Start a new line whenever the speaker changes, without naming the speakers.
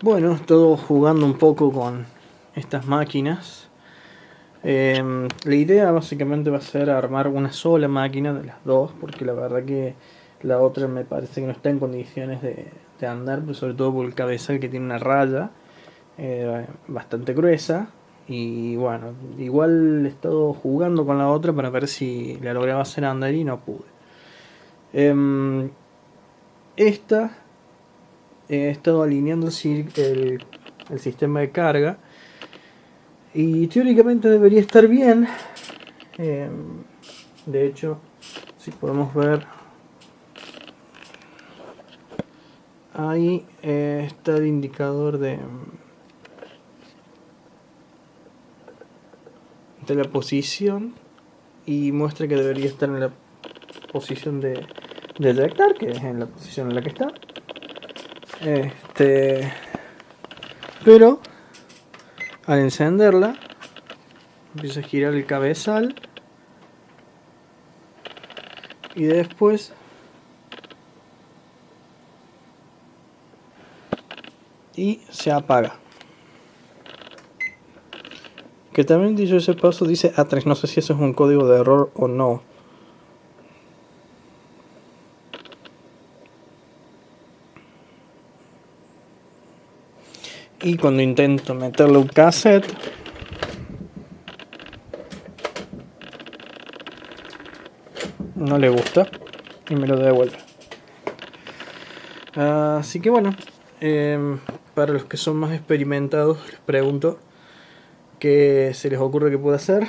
Bueno, estoy jugando un poco con estas máquinas. La idea básicamente va a ser armar una sola máquina de las dos, porque la verdad que la otra me parece que no está en condiciones de andar, pero sobre todo por el cabezal que tiene una raya bastante gruesa. Y bueno, igual he estado jugando con la otra para ver si la lograba hacer andar y no pude. Em, esta he estado alineando el sistema de carga y teóricamente debería estar bien. Eh, de hecho, si podemos ver, ahí está el indicador de la posición y muestra que debería estar en la posición de eyectar, que es en la posición en la que está. Pero al encenderla empieza a girar el cabezal y después se apaga. Que también dicho ese paso dice A3, no sé si eso es un código de error o no. Y cuando intento meterle un cassette, no le gusta y me lo devuelve. Así que bueno, para los que son más experimentados les pregunto qué se les ocurre que pueda hacer.